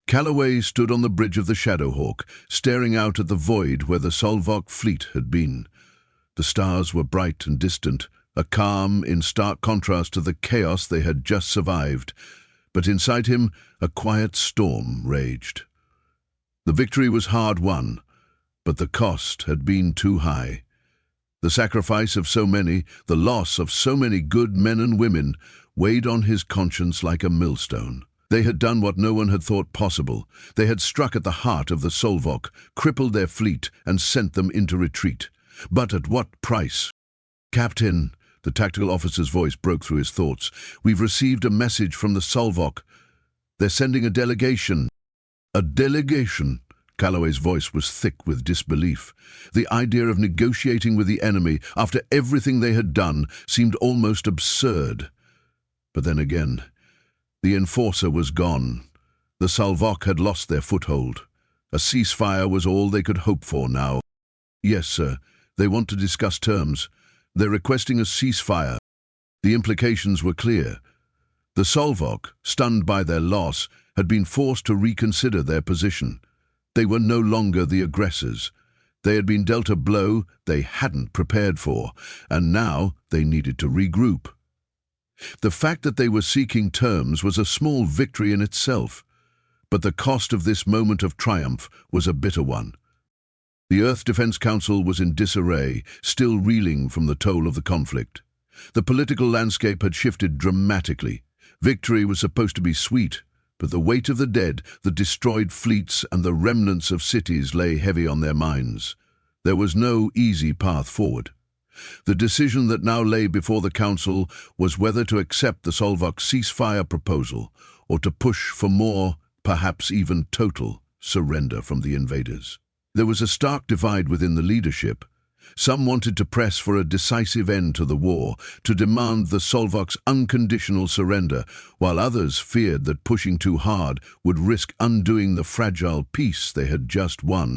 Calloway stood on the bridge of the Shadowhawk, staring out at the void where the Solvok fleet had been. The stars were bright and distant, a calm in stark contrast to the chaos they had just survived. But inside him, a quiet storm raged. The victory was hard won, but the cost had been too high. The sacrifice of so many, the loss of so many good men and women, weighed on his conscience like a millstone. They had done what no one had thought possible. They had struck at the heart of the Solvok, crippled their fleet, and sent them into retreat. But at what price? "Captain," the tactical officer's voice broke through his thoughts, "we've received a message from the Solvok. They're sending a delegation." "A delegation?" Calloway's voice was thick with disbelief. The idea of negotiating with the enemy after everything they had done seemed almost absurd. But then again, the enforcer was gone. The Solvok had lost their foothold. A ceasefire was all they could hope for now. "Yes, sir. They want to discuss terms. They're requesting a ceasefire." The implications were clear. The Solvok, stunned by their loss, had been forced to reconsider their position. They were no longer the aggressors. They had been dealt a blow they hadn't prepared for, and now they needed to regroup. The fact that they were seeking terms was a small victory in itself, but the cost of this moment of triumph was a bitter one. The Earth Defense Council was in disarray, still reeling from the toll of the conflict. The political landscape had shifted dramatically. Victory was supposed to be sweet, but the weight of the dead, the destroyed fleets, and the remnants of cities lay heavy on their minds. There was no easy path forward. The decision that now lay before the Council was whether to accept the Solvok ceasefire proposal or to push for more, perhaps even total, surrender from the invaders. There was a stark divide within the leadership. Some wanted to press for a decisive end to the war, to demand the Solvok's unconditional surrender, while others feared that pushing too hard would risk undoing the fragile peace they had just won.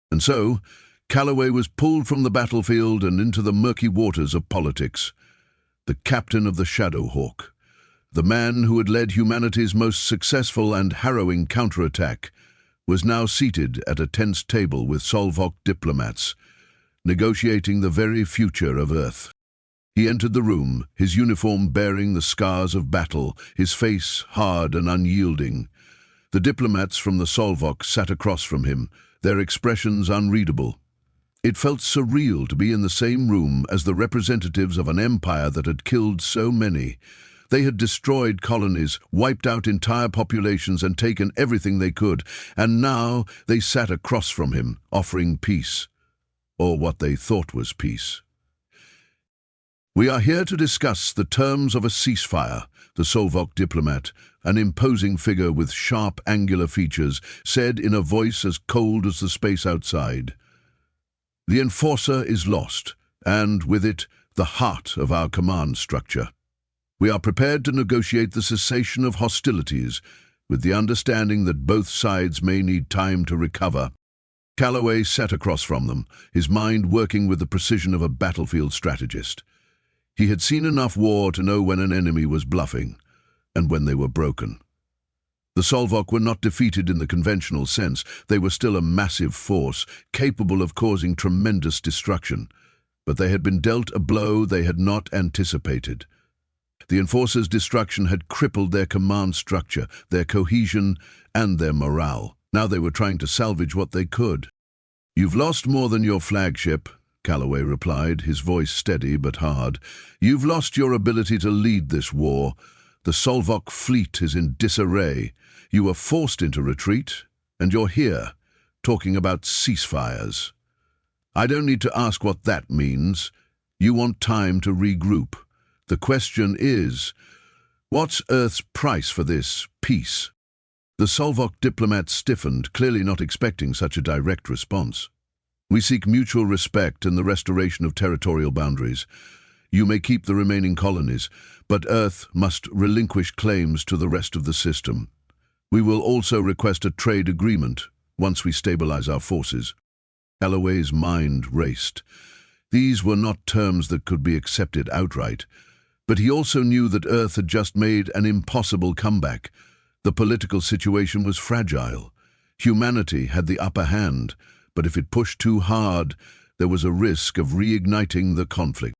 And so, Calloway was pulled from the battlefield and into the murky waters of politics. The captain of the Shadowhawk, the man who had led humanity's most successful and harrowing counterattack, was now seated at a tense table with Solvok diplomats, negotiating the very future of Earth. He entered the room, his uniform bearing the scars of battle, his face hard and unyielding. The diplomats from the Solvok sat across from him, their expressions unreadable. It felt surreal to be in the same room as the representatives of an empire that had killed so many. They had destroyed colonies, wiped out entire populations, and taken everything they could, and now they sat across from him, offering peace. Or what they thought was peace. "We are here to discuss the terms of a ceasefire," the Solvok diplomat, an imposing figure with sharp, angular features, said in a voice as cold as the space outside. "The enforcer is lost, and with it, the heart of our command structure. We are prepared to negotiate the cessation of hostilities, with the understanding that both sides may need time to recover." Calloway sat across from them, his mind working with the precision of a battlefield strategist. He had seen enough war to know when an enemy was bluffing, and when they were broken. The Solvok were not defeated in the conventional sense. They were still a massive force, capable of causing tremendous destruction. But they had been dealt a blow they had not anticipated. The Enforcer's destruction had crippled their command structure, their cohesion, and their morale. Now they were trying to salvage what they could. "You've lost more than your flagship," Calloway replied, his voice steady but hard. "You've lost your ability to lead this war. The Solvok fleet is in disarray. You were forced into retreat, and you're here, talking about ceasefires. I don't need to ask what that means. You want time to regroup. The question is, what's Earth's price for this peace?" The Solvok diplomat stiffened, clearly not expecting such a direct response. "We seek mutual respect and the restoration of territorial boundaries. You may keep the remaining colonies, but Earth must relinquish claims to the rest of the system. We will also request a trade agreement once we stabilize our forces." Calloway's mind raced. These were not terms that could be accepted outright, but he also knew that Earth had just made an impossible comeback. The political situation was fragile. Humanity had the upper hand, but if it pushed too hard, there was a risk of reigniting the conflict.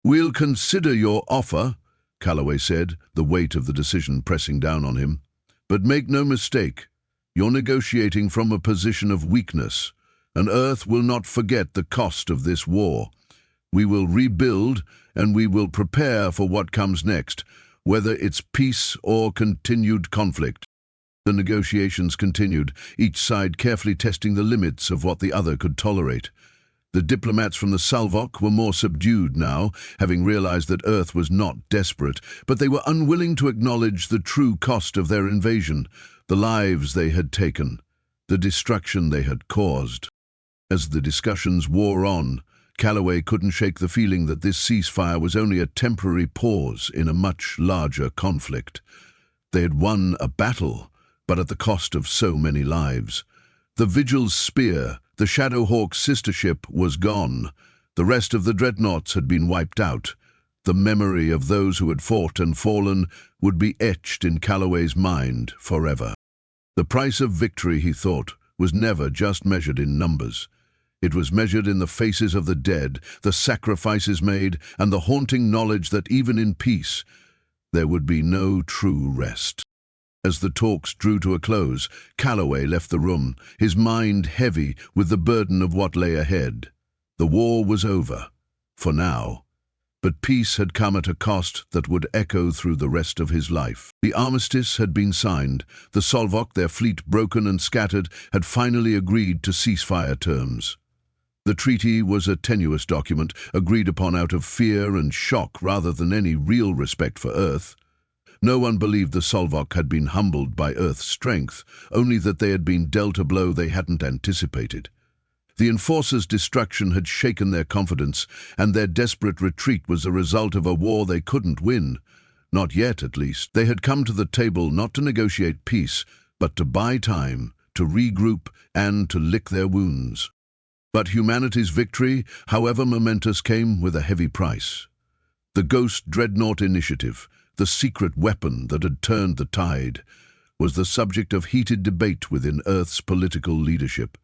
"We'll consider your offer," Calloway said, the weight of the decision pressing down on him. "But make no mistake, you're negotiating from a position of weakness, and Earth will not forget the cost of this war. We will rebuild, and we will prepare for what comes next, whether it's peace or continued conflict. The negotiations continued, each side carefully testing the limits of what the other could tolerate. The diplomats from the Salvok were more subdued now, having realized that Earth was not desperate, but they were unwilling to acknowledge the true cost of their invasion, the lives they had taken, the destruction they had caused. As the discussions wore on, Calloway couldn't shake the feeling that this ceasefire was only a temporary pause in a much larger conflict. They had won a battle, but at the cost of so many lives. The Vigil's spear, the Shadowhawk's sister ship, was gone. The rest of the Dreadnoughts had been wiped out. The memory of those who had fought and fallen would be etched in Calloway's mind forever. The price of victory, he thought, was never just measured in numbers. It was measured in the faces of the dead, the sacrifices made, and the haunting knowledge that even in peace, there would be no true rest. As the talks drew to a close, Calloway left the room, his mind heavy with the burden of what lay ahead. The war was over, for now, but peace had come at a cost that would echo through the rest of his life. The armistice had been signed. The Salvok, their fleet broken and scattered, had finally agreed to ceasefire terms. The treaty was a tenuous document, agreed upon out of fear and shock rather than any real respect for Earth. No one believed the Salvok had been humbled by Earth's strength, only that they had been dealt a blow they hadn't anticipated. The Enforcers' destruction had shaken their confidence, and their desperate retreat was the result of a war they couldn't win. Not yet, at least. They had come to the table not to negotiate peace, but to buy time, to regroup, and to lick their wounds. But humanity's victory, however momentous, came with a heavy price. The Ghost Dreadnought Initiative, the secret weapon that had turned the tide, was the subject of heated debate within Earth's political leadership.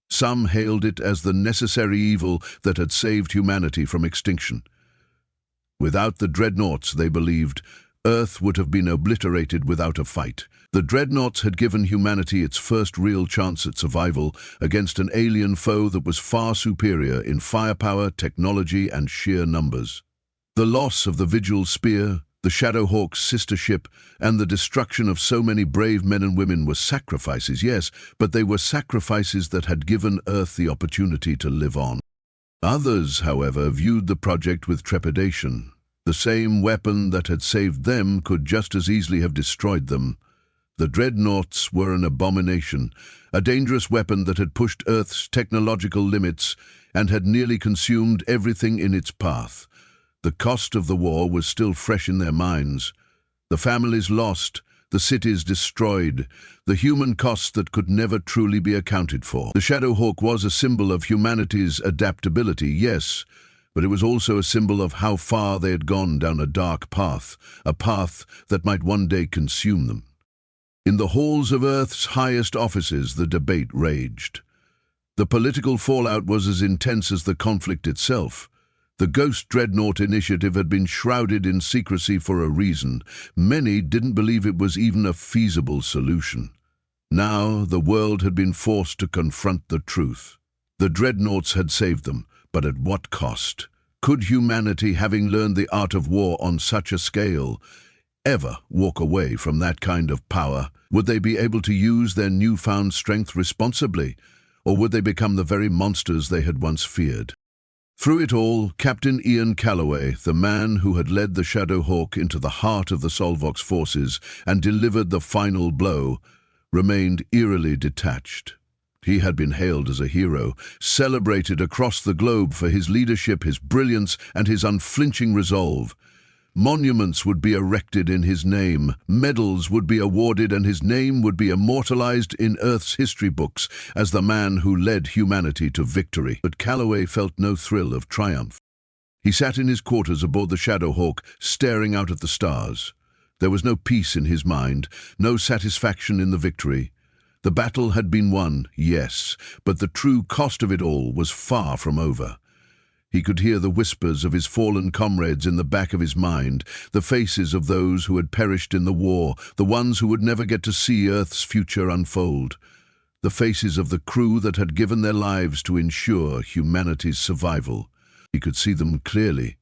Some hailed it as the necessary evil that had saved humanity from extinction. Without the Dreadnoughts, they believed, Earth would have been obliterated without a fight. The Dreadnoughts had given humanity its first real chance at survival against an alien foe that was far superior in firepower, technology, and sheer numbers. The loss of the Vigil's spear, the Shadowhawk's sister ship, and the destruction of so many brave men and women were sacrifices, yes, but they were sacrifices that had given Earth the opportunity to live on. Others, however, viewed the project with trepidation. The same weapon that had saved them could just as easily have destroyed them. The Dreadnoughts were an abomination, a dangerous weapon that had pushed Earth's technological limits and had nearly consumed everything in its path. The cost of the war was still fresh in their minds. The families lost, the cities destroyed, the human cost that could never truly be accounted for. The Shadowhawk was a symbol of humanity's adaptability, yes, but it was also a symbol of how far they had gone down a dark path, a path that might one day consume them. In the halls of Earth's highest offices, the debate raged. The political fallout was as intense as the conflict itself. The Ghost Dreadnought Initiative had been shrouded in secrecy for a reason. Many didn't believe it was even a feasible solution. Now the world had been forced to confront the truth. The Dreadnoughts had saved them, but at what cost? Could humanity, having learned the art of war on such a scale, ever walk away from that kind of power? Would they be able to use their newfound strength responsibly, or would they become the very monsters they had once feared? Through it all, Captain Ian Calloway, the man who had led the Shadowhawk into the heart of the Salvok's forces and delivered the final blow, remained eerily detached. He had been hailed as a hero, celebrated across the globe for his leadership, his brilliance, and his unflinching resolve. Monuments would be erected in his name, medals would be awarded, and his name would be immortalized in Earth's history books as the man who led humanity to victory. But Calloway felt no thrill of triumph. He sat in his quarters aboard the Shadowhawk, staring out at the stars. There was no peace in his mind, no satisfaction in the victory. The battle had been won, yes, but the true cost of it all was far from over. He could hear the whispers of his fallen comrades in the back of his mind, the faces of those who had perished in the war, the ones who would never get to see Earth's future unfold, the faces of the crew that had given their lives to ensure humanity's survival. He could see them clearly,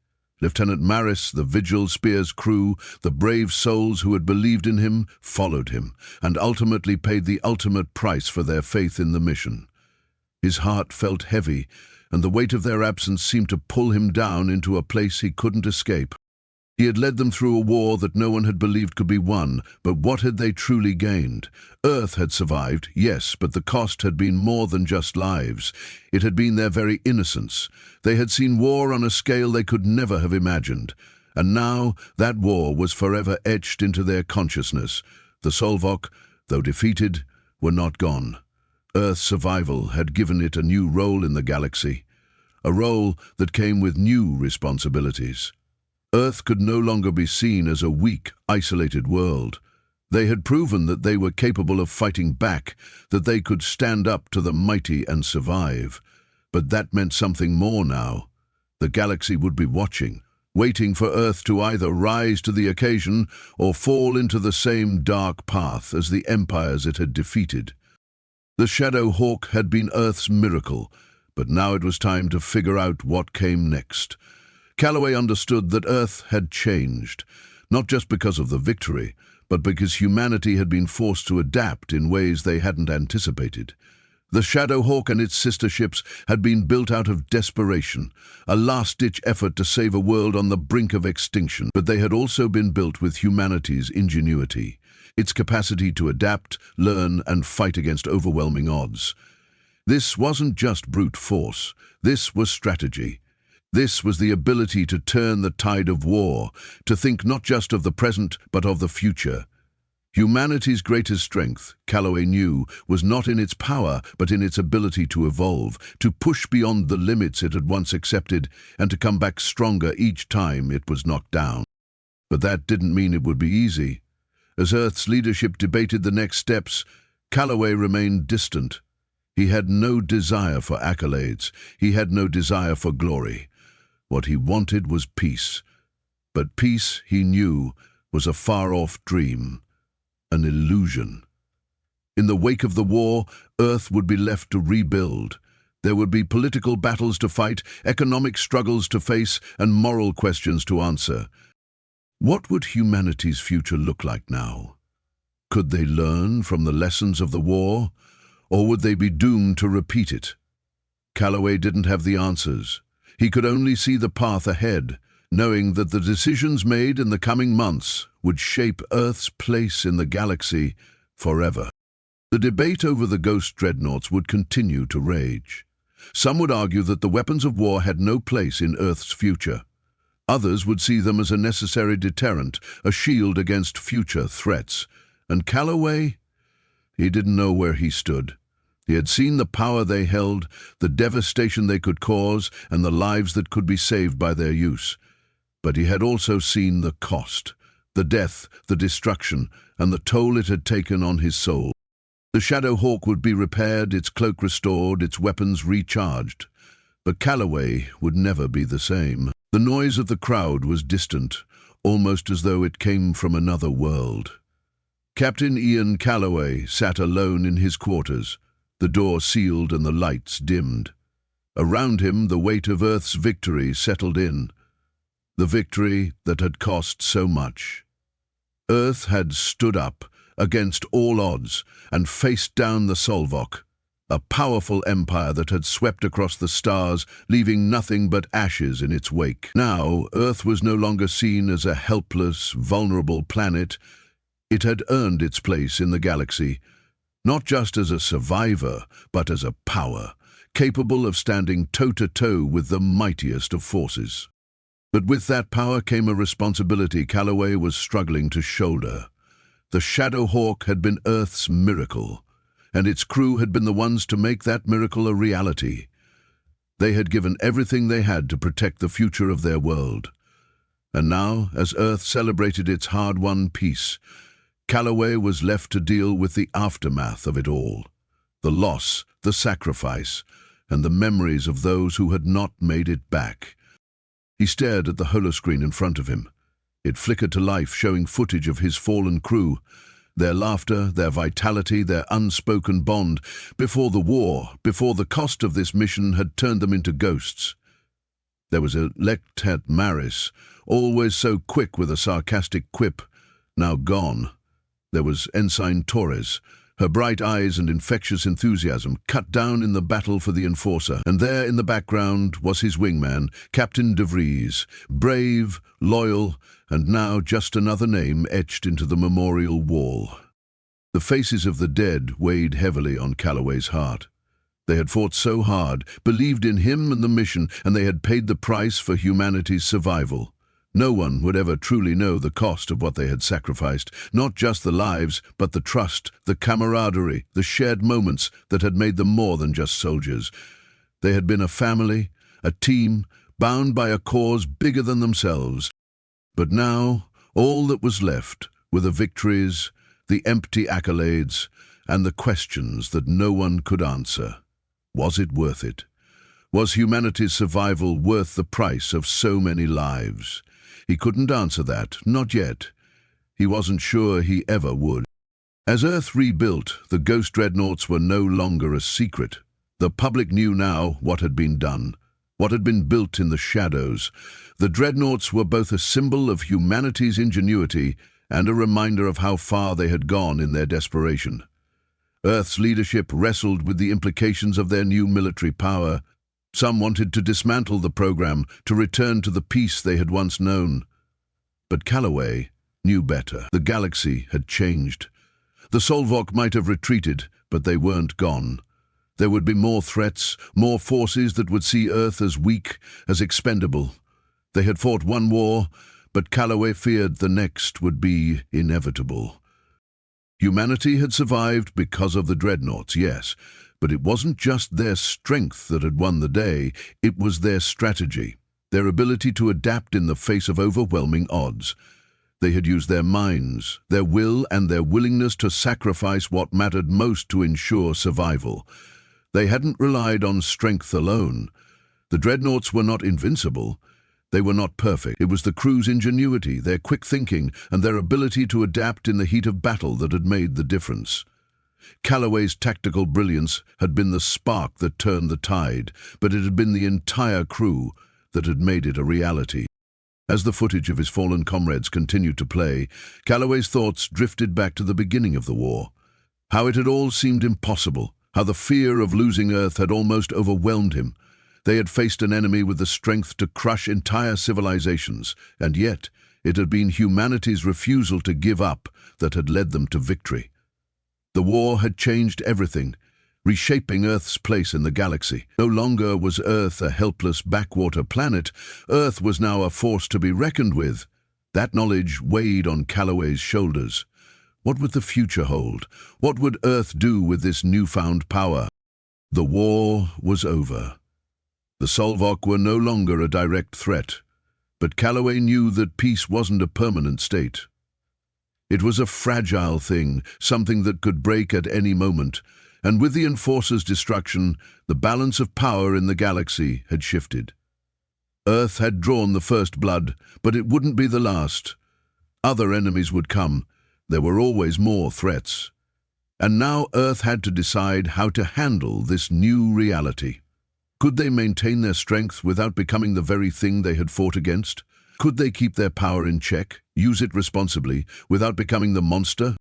Lieutenant Maris, the Vigil Spear's crew, the brave souls who had believed in him, followed him, and ultimately paid the ultimate price for their faith in the mission. His heart felt heavy, and the weight of their absence seemed to pull him down into a place he couldn't escape. He had led them through a war that no one had believed could be won, but what had they truly gained? Earth had survived, yes, but the cost had been more than just lives. It had been their very innocence. They had seen war on a scale they could never have imagined. And now that war was forever etched into their consciousness. The Solvok, though defeated, were not gone. Earth's survival had given it a new role in the galaxy, a role that came with new responsibilities. Earth could no longer be seen as a weak, isolated world. They had proven that they were capable of fighting back, that they could stand up to the mighty and survive. But that meant something more now. The galaxy would be watching, waiting for Earth to either rise to the occasion or fall into the same dark path as the empires it had defeated. The Shadow Hawk had been Earth's miracle, but now it was time to figure out what came next. Calloway understood that Earth had changed, not just because of the victory, but because humanity had been forced to adapt in ways they hadn't anticipated. The Shadow Hawk and its sister ships had been built out of desperation, a last-ditch effort to save a world on the brink of extinction, but they had also been built with humanity's ingenuity, its capacity to adapt, learn, and fight against overwhelming odds. This wasn't just brute force, this was strategy. This was the ability to turn the tide of war, to think not just of the present but of the future. Humanity's greatest strength, Calloway knew, was not in its power but in its ability to evolve, to push beyond the limits it had once accepted and to come back stronger each time it was knocked down. But that didn't mean it would be easy. As Earth's leadership debated the next steps, Calloway remained distant. He had no desire for accolades. He had no desire for glory. What he wanted was peace. But peace, he knew, was a far-off dream, an illusion. In the wake of the war, Earth would be left to rebuild. There would be political battles to fight, economic struggles to face, and moral questions to answer. What would humanity's future look like now? Could they learn from the lessons of the war, or would they be doomed to repeat it? Calloway didn't have the answers. He could only see the path ahead, knowing that the decisions made in the coming months would shape Earth's place in the galaxy forever. The debate over the ghost dreadnoughts would continue to rage. Some would argue that the weapons of war had no place in Earth's future. Others would see them as a necessary deterrent, a shield against future threats. And Calloway? He didn't know where he stood. He had seen the power they held, the devastation they could cause, and the lives that could be saved by their use. But he had also seen the cost, the death, the destruction, and the toll it had taken on his soul. The Shadow Hawk would be repaired, its cloak restored, its weapons recharged. But Calloway would never be the same. The noise of the crowd was distant, almost as though it came from another world. Captain Ian Calloway sat alone in his quarters, the door sealed and the lights dimmed. Around him, the weight of Earth's victory settled in, the victory that had cost so much. Earth had stood up against all odds and faced down the Solvok, a powerful empire that had swept across the stars, leaving nothing but ashes in its wake. Now, Earth was no longer seen as a helpless, vulnerable planet. It had earned its place in the galaxy, not just as a survivor, but as a power, capable of standing toe-to-toe with the mightiest of forces. But with that power came a responsibility Calloway was struggling to shoulder. The Shadow Hawk had been Earth's miracle, and its crew had been the ones to make that miracle a reality. They had given everything they had to protect the future of their world. And now, as Earth celebrated its hard-won peace, Calloway was left to deal with the aftermath of it all, the loss, the sacrifice, and the memories of those who had not made it back. He stared at the holoscreen in front of him. It flickered to life, showing footage of his fallen crew, their laughter, their vitality, their unspoken bond, before the war, before the cost of this mission had turned them into ghosts. There was Maris, always so quick with a sarcastic quip, now gone. There was Ensign Torres, her bright eyes and infectious enthusiasm cut down in the battle for the Enforcer. And there in the background was his wingman, Captain de Vries, brave, loyal, and now just another name etched into the memorial wall. The faces of the dead weighed heavily on Calloway's heart. They had fought so hard, believed in him and the mission, and they had paid the price for humanity's survival. No one would ever truly know the cost of what they had sacrificed, not just the lives, but the trust, the camaraderie, the shared moments that had made them more than just soldiers. They had been a family, a team, bound by a cause bigger than themselves. But now, all that was left were the victories, the empty accolades, and the questions that no one could answer. Was it worth it? Was humanity's survival worth the price of so many lives? He couldn't answer that, not yet. He wasn't sure he ever would. As Earth rebuilt, the ghost dreadnoughts were no longer a secret. The public knew now what had been done, what had been built in the shadows. The dreadnoughts were both a symbol of humanity's ingenuity and a reminder of how far they had gone in their desperation. Earth's leadership wrestled with the implications of their new military power. Some wanted to dismantle the program, to return to the peace they had once known. But Calloway knew better. The galaxy had changed. The Solvok might have retreated, but they weren't gone. There would be more threats, more forces that would see Earth as weak, as expendable. They had fought one war, but Calloway feared the next would be inevitable. Humanity had survived because of the dreadnoughts, yes, but it wasn't just their strength that had won the day, it was their strategy, their ability to adapt in the face of overwhelming odds. They had used their minds, their will, and their willingness to sacrifice what mattered most to ensure survival. They hadn't relied on strength alone. The dreadnoughts were not invincible. They were not perfect. It was the crew's ingenuity, their quick thinking, and their ability to adapt in the heat of battle that had made the difference. Calloway's tactical brilliance had been the spark that turned the tide, but it had been the entire crew that had made it a reality. As the footage of his fallen comrades continued to play, Calloway's thoughts drifted back to the beginning of the war. How it had all seemed impossible, how the fear of losing Earth had almost overwhelmed him. They had faced an enemy with the strength to crush entire civilizations, and yet it had been humanity's refusal to give up that had led them to victory. The war had changed everything, reshaping Earth's place in the galaxy. No longer was Earth a helpless backwater planet. Earth was now a force to be reckoned with. That knowledge weighed on Calloway's shoulders. What would the future hold? What would Earth do with this newfound power? The war was over. The Solvok were no longer a direct threat, but Calloway knew that peace wasn't a permanent state. It was a fragile thing, something that could break at any moment, and with the Enforcer's destruction, the balance of power in the galaxy had shifted. Earth had drawn the first blood, but it wouldn't be the last. Other enemies would come. There were always more threats. And now Earth had to decide how to handle this new reality. Could they maintain their strength without becoming the very thing they had fought against? Could they keep their power in check, use it responsibly, without becoming the monster?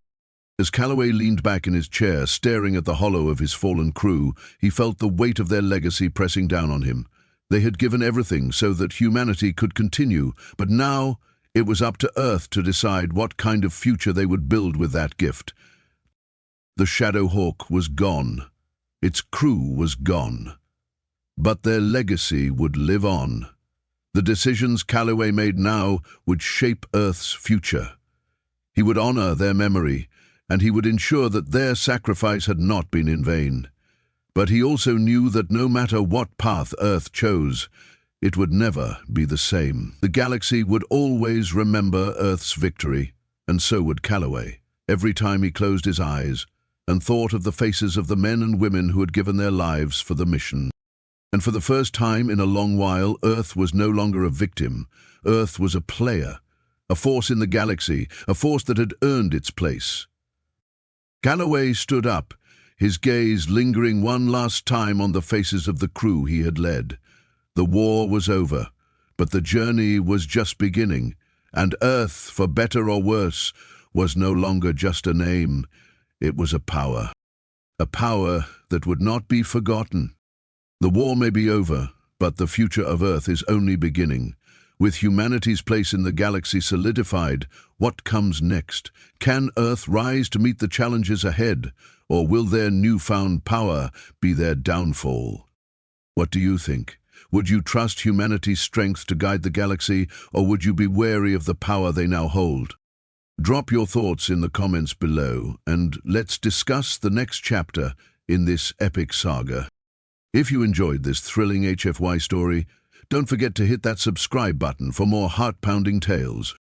As Calloway leaned back in his chair, staring at the hollow of his fallen crew, he felt the weight of their legacy pressing down on him. They had given everything so that humanity could continue, but now it was up to Earth to decide what kind of future they would build with that gift. The Shadow Hawk was gone. Its crew was gone. But their legacy would live on. The decisions Calloway made now would shape Earth's future. He would honor their memory, and he would ensure that their sacrifice had not been in vain. But he also knew that no matter what path Earth chose, it would never be the same. The galaxy would always remember Earth's victory, and so would Calloway, every time he closed his eyes and thought of the faces of the men and women who had given their lives for the mission. And for the first time in a long while, Earth was no longer a victim. Earth was a player, a force in the galaxy, a force that had earned its place. Calloway stood up, his gaze lingering one last time on the faces of the crew he had led. The war was over. But the journey was just beginning, and Earth, for better or worse, was no longer just a name. It was a power that would not be forgotten. The war may be over, but the future of Earth is only beginning. With humanity's place in the galaxy solidified, what comes next? Can Earth rise to meet the challenges ahead, or will their newfound power be their downfall? What do you think? Would you trust humanity's strength to guide the galaxy, or would you be wary of the power they now hold? Drop your thoughts in the comments below, and let's discuss the next chapter in this epic saga. If you enjoyed this thrilling HFY story, don't forget to hit that subscribe button for more heart-pounding tales.